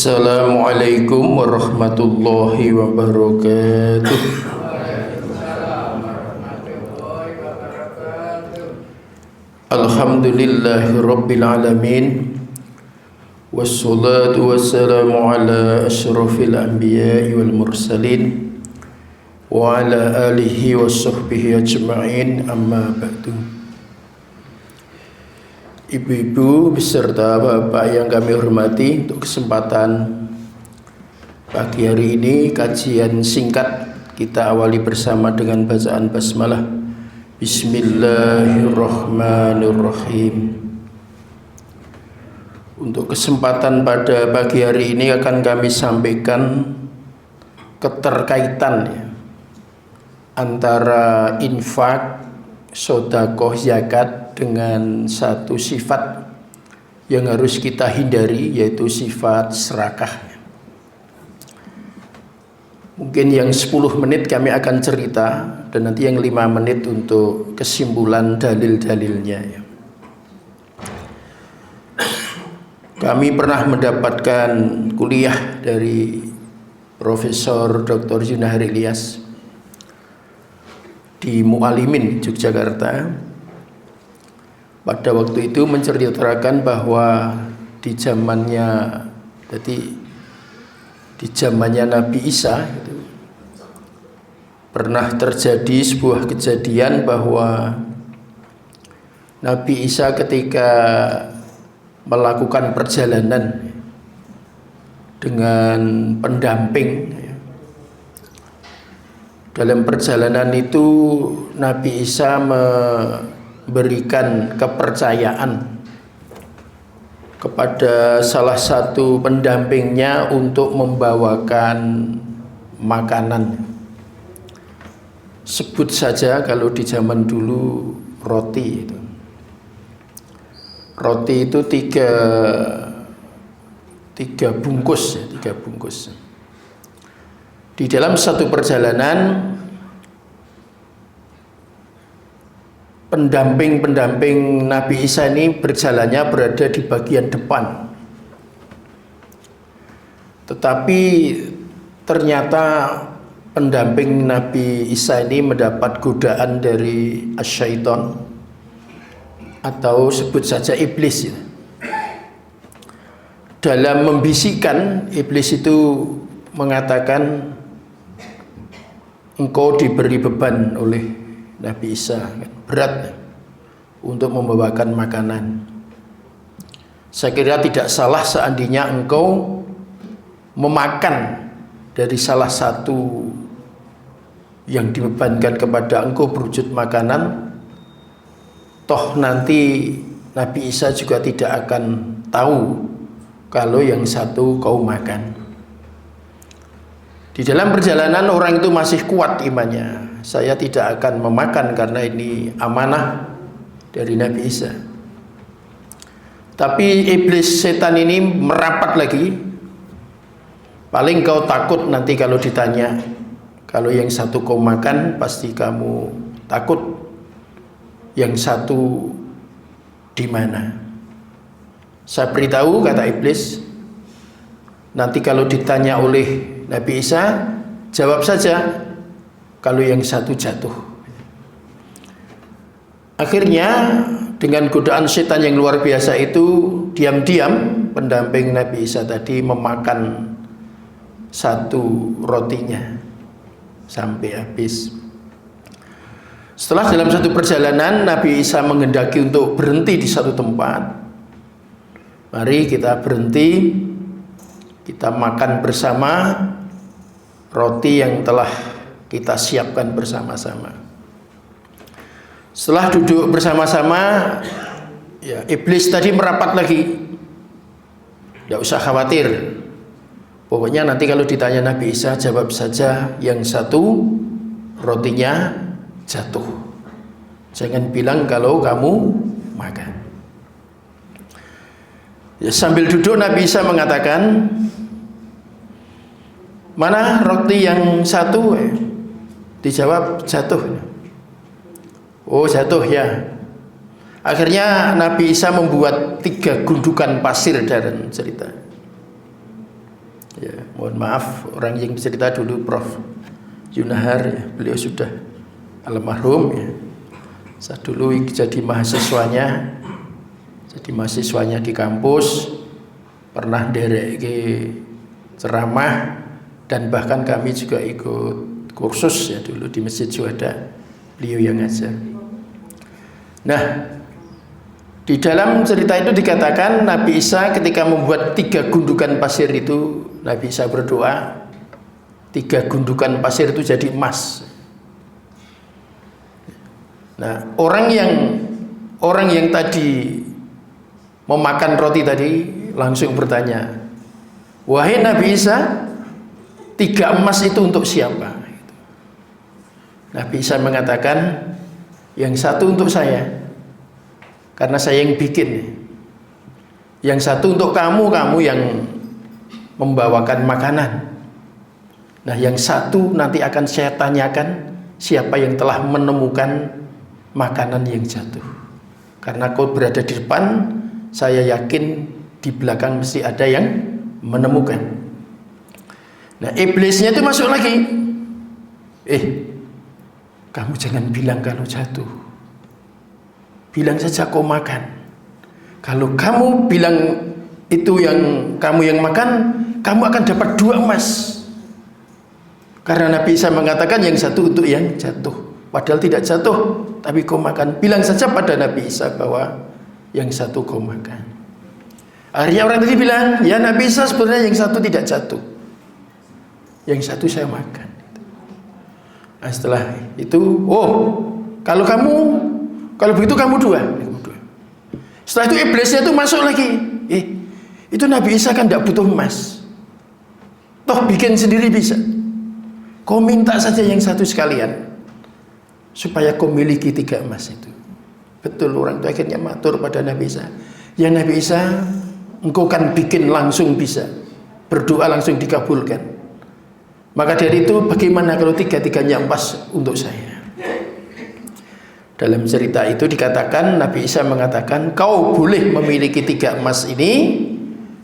Assalamualaikum warahmatullahi wabarakatuh. Alhamdulillahi rabbil alamin. Wassalatu wassalamu ala asyrafil anbiya'i wal mursalin wa ala alihi wa sahbihi ajma'in, amma ba'du. Ibu-ibu beserta bapak yang kami hormati, untuk kesempatan pagi hari ini kajian singkat kita awali bersama dengan bacaan basmalah. Bismillahirrahmanirrahim. Untuk kesempatan pada pagi hari ini akan kami sampaikan keterkaitan antara infak, sedekah, zakat dengan satu sifat yang harus kita hindari, yaitu sifat serakah. Mungkin yang 10 menit kami akan cerita, dan nanti yang 5 menit untuk kesimpulan dalil-dalilnya. Kami pernah mendapatkan kuliah dari Profesor Dr. Yunahar Ilyas di Mu'alimin, Yogyakarta. Pada waktu itu menceritakan bahwa di zamannya Nabi Isa pernah terjadi sebuah kejadian bahwa Nabi Isa ketika melakukan perjalanan dengan pendamping, dalam perjalanan itu Nabi Isa memberikan kepercayaan kepada salah satu pendampingnya untuk membawakan makanan. Sebut saja kalau di zaman dulu roti itu. Roti itu tiga bungkus. Di dalam satu perjalanan, pendamping Nabi Isa ini berjalannya berada di bagian depan. Tetapi ternyata pendamping Nabi Isa ini mendapat godaan dari asyaiton, atau sebut saja iblis. Dalam membisikkan, iblis itu mengatakan, engkau diberi beban oleh Nabi Isa, berat untuk membawakan makanan. Saya kira tidak salah seandainya engkau memakan dari salah satu yang dibebankan kepada engkau berwujud makanan. Toh nanti Nabi Isa juga tidak akan tahu kalau yang satu kau makan. Di dalam perjalanan orang itu masih kuat imannya. Saya tidak akan memakan karena ini amanah dari Nabi Isa. Tapi iblis setan ini merapat lagi. Paling kau takut nanti kalau ditanya, kalau yang satu kau makan pasti kamu takut. Yang satu di mana? Saya beritahu, kata iblis, nanti kalau ditanya oleh Nabi Isa, jawab saja kalau yang satu jatuh. Akhirnya dengan godaan setan yang luar biasa itu, diam-diam pendamping Nabi Isa tadi memakan satu rotinya sampai habis. Setelah dalam satu perjalanan Nabi Isa menghendaki untuk berhenti di satu tempat. Mari kita berhenti, kita makan bersama roti yang telah kita siapkan bersama-sama. Setelah duduk bersama-sama, iblis tadi merapat lagi. Tidak usah khawatir, pokoknya nanti kalau ditanya Nabi Isa, jawab saja yang satu rotinya jatuh. Jangan bilang kalau kamu makan. Sambil duduk Nabi Isa mengatakan, mana roti yang satu? Dijawab jatuh. Oh, jatuh ya. Akhirnya Nabi Isa membuat 3 gundukan pasir dalam cerita. Ya, mohon maaf orang yang cerita dulu Prof. Yunahar, ya, beliau sudah almarhum ya. Saya dulu jadi mahasiswanya di kampus, pernah derek ke ceramah, dan bahkan kami juga ikut kursus ya dulu di Masjid Syuhada, beliau yang ngajar. Nah, di dalam cerita itu dikatakan Nabi Isa ketika membuat 3 gundukan pasir itu, Nabi Isa berdoa 3 gundukan pasir itu jadi emas. Nah, orang yang tadi memakan roti tadi langsung bertanya, wahai Nabi Isa, 3 emas itu untuk siapa? Nabi Isa mengatakan, yang satu untuk saya, karena saya yang bikin. Yang satu untuk kamu yang membawakan makanan. Nah, yang satu nanti akan saya tanyakan, siapa yang telah menemukan makanan yang jatuh. Karena kau berada di depan, saya yakin di belakang mesti ada yang menemukan. Nah, iblisnya itu masuk lagi. Kamu jangan bilang kalau jatuh. Bilang saja kau makan. Kalau kamu bilang itu yang kamu yang makan, kamu akan dapat 2 emas. Karena Nabi Isa mengatakan yang satu untuk yang jatuh. Padahal tidak jatuh, tapi kau makan. Bilang saja pada Nabi Isa bahwa yang satu kau makan. Akhirnya orang tadi bilang, ya Nabi Isa sebenarnya yang satu tidak jatuh, yang satu saya makan. Nah, setelah itu, kalau begitu kamu 2. Setelah itu iblisnya itu masuk lagi. Itu Nabi Isa kan tidak butuh emas, toh bikin sendiri bisa. Kau minta saja yang satu sekalian, supaya kau miliki 3 emas itu. Betul, orang itu akhirnya matur pada Nabi Isa, ya Nabi Isa, engkau kan bikin langsung bisa, berdoa langsung dikabulkan. Maka dari itu bagaimana kalau 3-3-nya emas untuk saya? Dalam cerita itu dikatakan Nabi Isa mengatakan, kau boleh memiliki 3 emas ini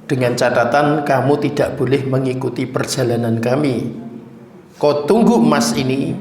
dengan catatan kamu tidak boleh mengikuti perjalanan kami. Kau tunggu emas ini,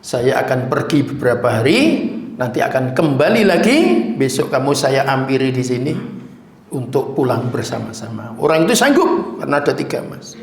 saya akan pergi beberapa hari, nanti akan kembali lagi, besok kamu saya hampiri di sini untuk pulang bersama-sama. Orang itu sanggup karena ada 3 emas.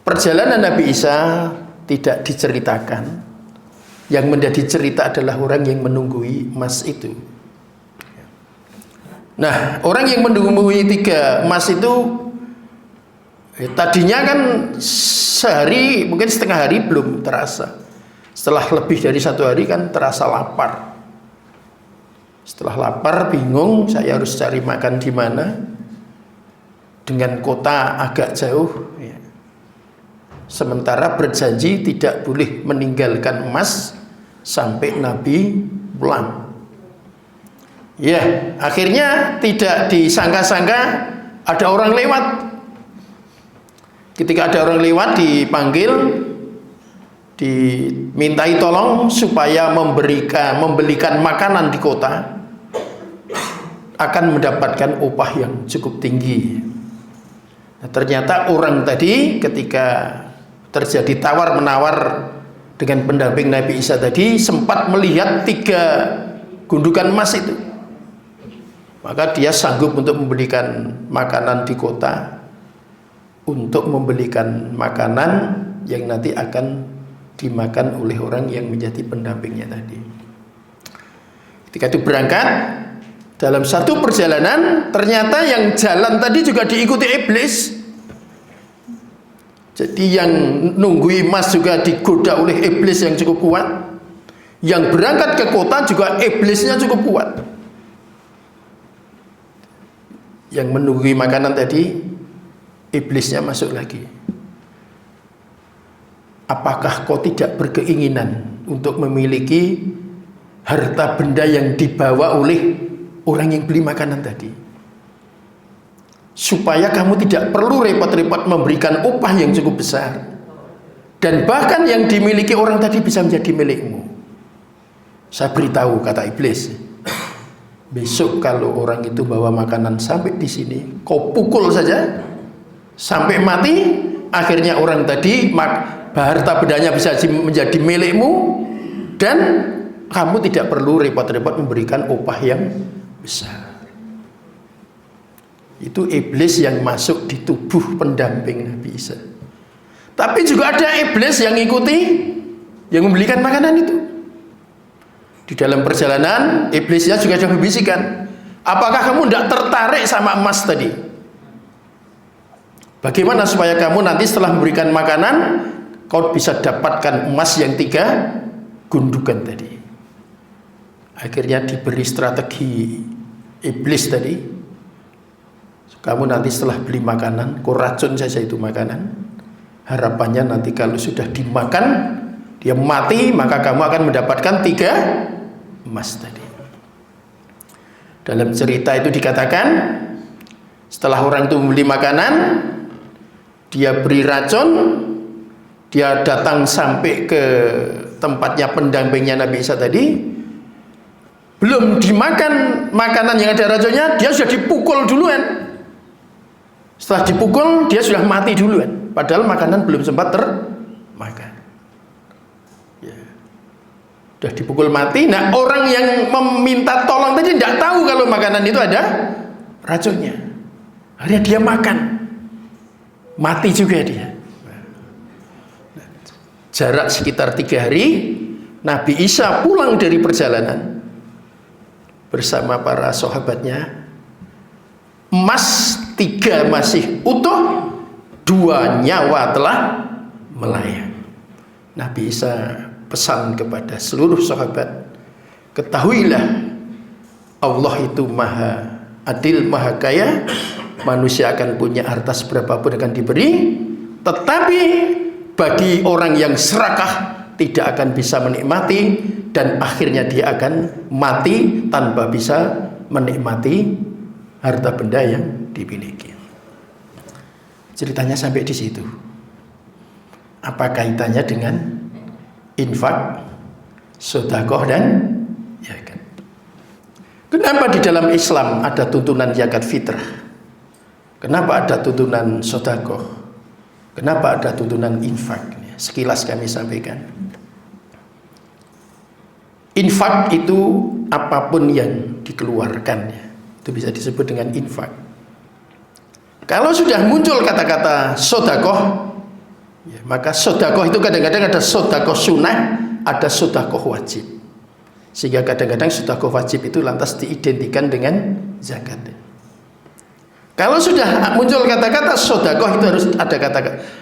Perjalanan Nabi Isa tidak diceritakan. Yang menjadi cerita adalah orang yang menunggui emas itu. Nah, orang yang menunggui 3 emas itu tadinya kan sehari, mungkin setengah hari belum terasa. Setelah lebih dari 1 hari kan terasa lapar. Setelah lapar, bingung, saya harus cari makan di mana. Dengan kota agak jauh, ya. Sementara berjanji tidak boleh meninggalkan emas sampai Nabi pulang. Ya, akhirnya tidak disangka-sangka ada orang lewat. Ketika ada orang lewat dipanggil, dimintai tolong supaya membelikan makanan di kota, akan mendapatkan upah yang cukup tinggi. Nah, ternyata orang tadi ketika terjadi tawar-menawar dengan pendamping Nabi Isa tadi sempat melihat 3 gundukan emas itu. Maka dia sanggup untuk membelikan makanan di kota, untuk membelikan makanan yang nanti akan dimakan oleh orang yang menjadi pendampingnya tadi. Ketika itu berangkat, dalam satu perjalanan ternyata yang jalan tadi juga diikuti iblis. Jadi yang nunggui emas juga digoda oleh iblis yang cukup kuat. Yang berangkat ke kota juga iblisnya cukup kuat. Yang menunggui makanan tadi, iblisnya masuk lagi. Apakah kau tidak berkeinginan untuk memiliki harta benda yang dibawa oleh orang yang beli makanan tadi? Supaya kamu tidak perlu repot-repot memberikan upah yang cukup besar, dan bahkan yang dimiliki orang tadi bisa menjadi milikmu. Saya beritahu, kata iblis, besok kalau orang itu bawa makanan sampai di sini, kau pukul saja, sampai mati. Akhirnya orang tadi harta bendanya bisa menjadi milikmu, dan kamu tidak perlu repot-repot memberikan upah yang besar. Itu iblis yang masuk di tubuh pendamping Nabi Isa. Tapi juga ada iblis yang ngikuti, yang membelikan makanan itu. Di dalam perjalanan iblisnya juga sudah membisikkan, apakah kamu tidak tertarik sama emas tadi? Bagaimana supaya kamu nanti setelah memberikan makanan kau bisa dapatkan emas yang 3 gundukan tadi? Akhirnya diberi strategi iblis tadi. Kamu nanti setelah beli makanan, kau racun saja itu makanan. Harapannya nanti kalau sudah dimakan, dia mati, maka kamu akan mendapatkan 3 emas tadi. Dalam cerita itu dikatakan, setelah orang itu membeli makanan, dia beri racun, dia datang sampai ke tempatnya pendampingnya Nabi Isa tadi, belum dimakan makanan yang ada racunnya, dia sudah dipukul duluan. Setelah dipukul, dia sudah mati duluan, padahal makanan belum sempat termakan. Ya. Sudah dipukul mati. Nah, orang yang meminta tolong tadi tidak tahu kalau makanan itu ada racunnya. Akhirnya dia makan, mati juga dia. Jarak sekitar 3 hari, Nabi Isa pulang dari perjalanan bersama para sahabatnya. Emas 3 masih utuh, 2 nyawa telah melayang. Nabi Isa pesan kepada seluruh sahabat, ketahuilah Allah itu maha adil, maha kaya. Manusia akan punya harta seberapapun akan diberi, tetapi bagi orang yang serakah tidak akan bisa menikmati, dan akhirnya dia akan mati tanpa bisa menikmati harta benda yang dimiliki. Ceritanya sampai di situ. Apa kaitannya dengan infak, sedekah dan zakat? Kenapa di dalam Islam ada tuntunan zakat fitrah? Kenapa ada tuntunan sedekah? Kenapa ada tuntunan infak? Sekilas kami sampaikan. Infak itu apapun yang dikeluarkan, itu bisa disebut dengan infak. Kalau sudah muncul kata-kata sedekah, ya, maka sedekah itu kadang-kadang ada sedekah sunnah, ada sedekah wajib. Sehingga kadang-kadang sedekah wajib itu lantas diidentikan dengan zakat. Kalau sudah muncul kata-kata sedekah itu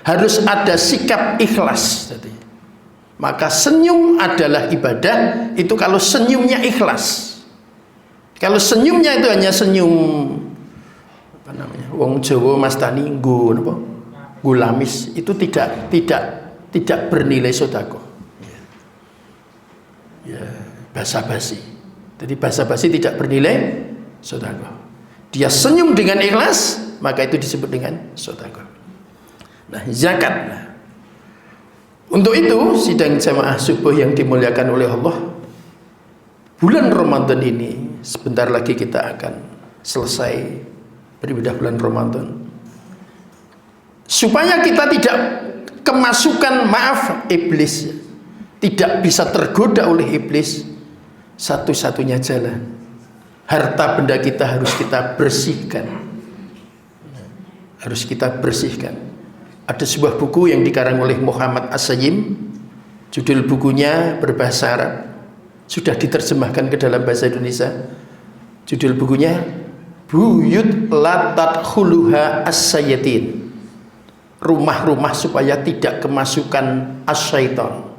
harus ada sikap ikhlas. Maka senyum adalah ibadah itu kalau senyumnya ikhlas. Kalau senyumnya itu hanya senyum apa namanya? Wong Jawa mastani gulamis, itu tidak bernilai sedekah. Ya, basa-basi. Jadi basa-basi tidak bernilai sedekah. Dia senyum dengan ikhlas, maka itu disebut dengan sedekah. Nah, zakat. Untuk itu, sidang jamaah subuh yang dimuliakan oleh Allah, bulan Ramadan ini sebentar lagi kita akan selesai beribadah bulan Ramadan. Supaya kita tidak kemasukan iblis, tidak bisa tergoda oleh iblis, satu-satunya jalan, harta benda kita harus kita bersihkan. Harus kita bersihkan. Ada sebuah buku yang dikarang oleh Muhammad As-Sayyim, judul bukunya berbahasa Arab, sudah diterjemahkan ke dalam bahasa Indonesia. Judul bukunya Buyut la tadkhuluha as-sayyatin, rumah-rumah supaya tidak kemasukan as-syaitan.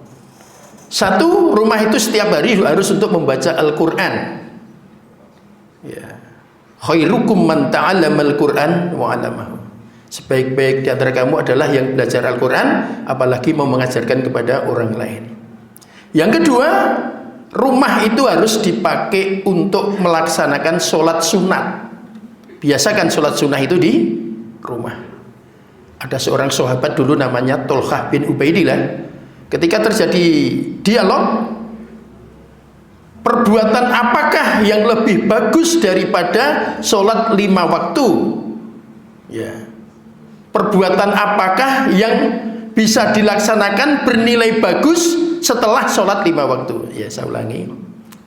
Satu, rumah itu setiap hari harus untuk membaca Al-Quran. Ya. Khairukum man ta'allamal Qur'an wa 'allamahu. Sebaik-baik di antara kamu adalah yang belajar Al-Quran, apalagi mau mengajarkan kepada orang lain. Yang kedua, rumah itu harus dipakai untuk melaksanakan sholat sunat. Biasakan sholat sunnah itu di rumah. Ada seorang sahabat dulu namanya Tolhah bin Ubaidillah. Ketika terjadi dialog, perbuatan apakah yang lebih bagus daripada sholat 5 waktu? Ya, Perbuatan apakah yang bisa dilaksanakan bernilai bagus setelah sholat 5 waktu? Ya, saya ulangi.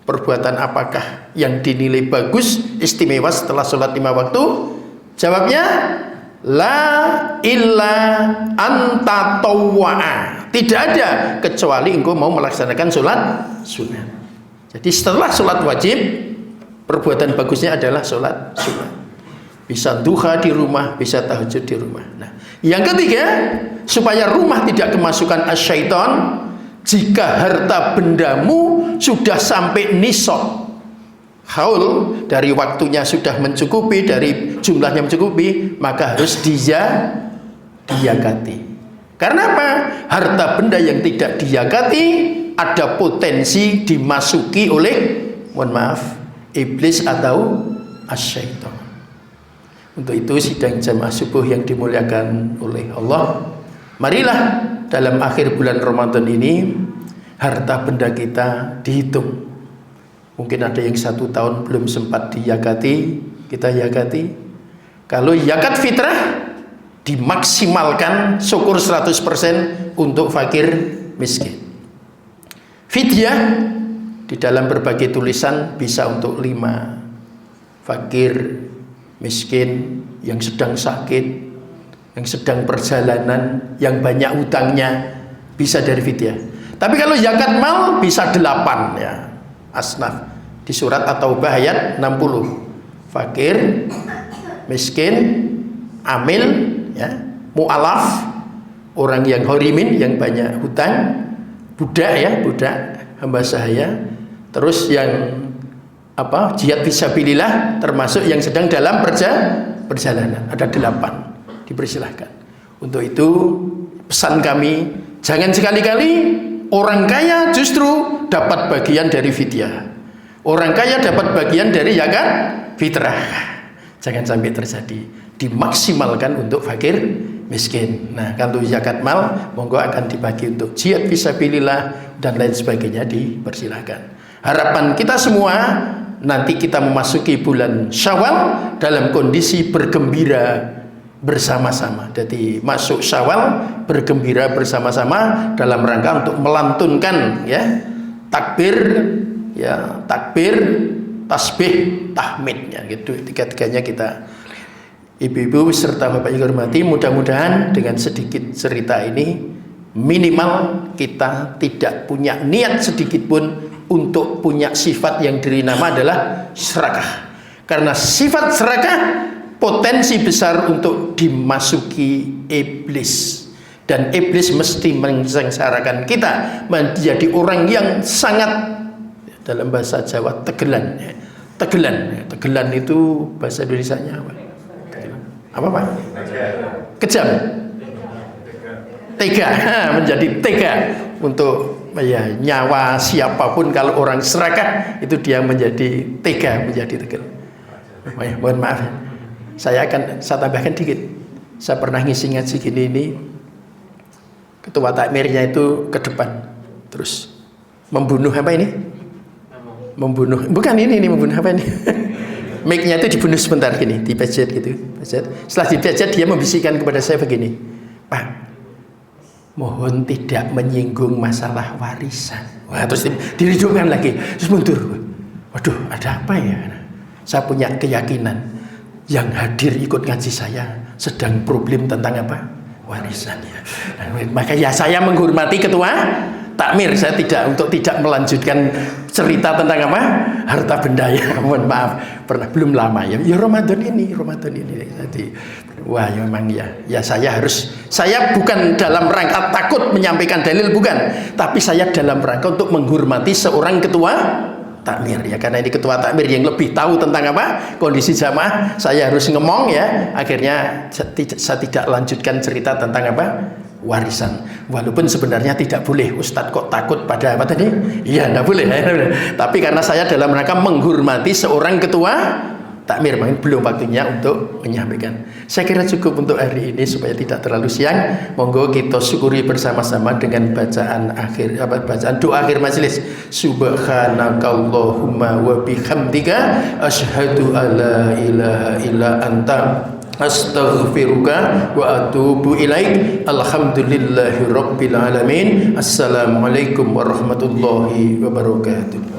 Perbuatan apakah yang dinilai bagus, istimewa setelah sholat 5 waktu? Jawabnya, la illa anta tawwa'a. Tidak ada kecuali engkau mau melaksanakan sholat sunnah. Jadi setelah sholat wajib, perbuatan bagusnya adalah sholat sunnah. Bisa duha di rumah, bisa tahajud di rumah. Nah, yang ketiga, supaya rumah tidak kemasukan asyaiton, jika harta bendamu sudah sampai nisab haul, dari waktunya sudah mencukupi, dari jumlahnya mencukupi, maka harus diyakati. Karena apa? Harta benda yang tidak diyakati ada potensi dimasuki oleh, mohon maaf, iblis atau asyaiton. Untuk itu sidang jamaah subuh yang dimuliakan oleh Allah, marilah dalam akhir bulan Ramadan ini harta benda kita dihitung. Mungkin ada yang 1 tahun belum sempat diyakati, kita yakati. Kalau yakat fitrah dimaksimalkan, syukur 100% untuk fakir miskin. Fidyah di dalam berbagai tulisan bisa untuk 5 fakir miskin, yang sedang sakit, yang sedang perjalanan, yang banyak utangnya, bisa dari fidyah. Tapi kalau zakat mal bisa 8 ya, asnaf di surat At-Taubah ayat 60. Fakir, miskin, amil ya, mu'alaf, orang yang horimin, yang banyak hutang, budak ya, budak hamba sahaya, terus yang jihad fisabilillah, termasuk yang sedang dalam perjalanan. Ada 8, dipersilahkan. Untuk itu pesan kami, jangan sekali-kali orang kaya justru dapat bagian dari fidyah, orang kaya dapat bagian dari zakat fitrah. Jangan sampai terjadi. Dimaksimalkan untuk fakir miskin. Nah, kalau zakat mal monggo akan dibagi untuk jihad fisabilillah dan lain sebagainya, dipersilahkan. Harapan kita semua nanti kita memasuki bulan Syawal dalam kondisi bergembira bersama-sama. Jadi masuk Syawal bergembira bersama-sama dalam rangka untuk melantunkan ya takbir, ya takbir, tasbih, tahmid ya, gitu. Tiga-tiganya kita. Ibu-ibu serta Bapak yang hormati, mudah-mudahan dengan sedikit cerita ini minimal kita tidak punya niat sedikit pun untuk punya sifat yang diberi nama adalah serakah. Karena sifat serakah potensi besar untuk dimasuki iblis, dan iblis mesti mensengsarakan kita menjadi orang yang sangat, dalam bahasa Jawa, tegelan. Tegelan itu bahasa Indonesianya apa Pak? Kejam. Tega, menjadi tega untuk ya, nyawa siapapun. Kalau orang serakah itu dia menjadi tega, menjadi tegar. Mohon maaf, saya tambahkan dikit. Saya pernah ngisi ngaji gini, ini ketua takmirnya itu ke depan, terus membunuh apa ini? Membunuh, bukan ini membunuh apa ini? Mic-nya itu dibunuh sebentar gini, dipejet gitu. Setelah dipejet dia membisikkan kepada saya begini, Pak, mohon tidak menyinggung masalah warisan. Wah, terus diridupkan lagi, terus mundur. Waduh, ada apa ya? Saya punya keyakinan yang hadir ikut ngaji saya sedang problem tentang apa? Warisan ya. Nah, maka ya saya menghormati ketua takmir, saya tidak melanjutkan cerita tentang apa? Harta benda ya. Mohon maaf, belum lama ya. Ya Ramadan ini. Jadi wah ya memang ya saya bukan dalam rangka takut menyampaikan dalil, bukan, tapi saya dalam rangka untuk menghormati seorang ketua takmir ya, karena ini ketua takmir yang lebih tahu tentang apa kondisi jamaah. Saya harus ngomong ya, akhirnya saya tidak lanjutkan cerita tentang apa? Warisan. Walaupun sebenarnya tidak boleh. Ustadz kok takut pada apa tadi? Iya, tidak boleh. Tapi karena saya dalam rangka menghormati seorang ketua takmir, belum waktunya untuk menyampaikan. Saya kira cukup untuk hari ini supaya tidak terlalu siang. Monggo kita syukuri bersama-sama dengan bacaan doa akhir majelis. Subhanakallahumma wa bihamdika asyhadu alla ilaha illa anta astaghfiruka wa atubu ilaik. Alhamdulillahi rabbil alamin. Assalamualaikum warahmatullahi wabarakatuh.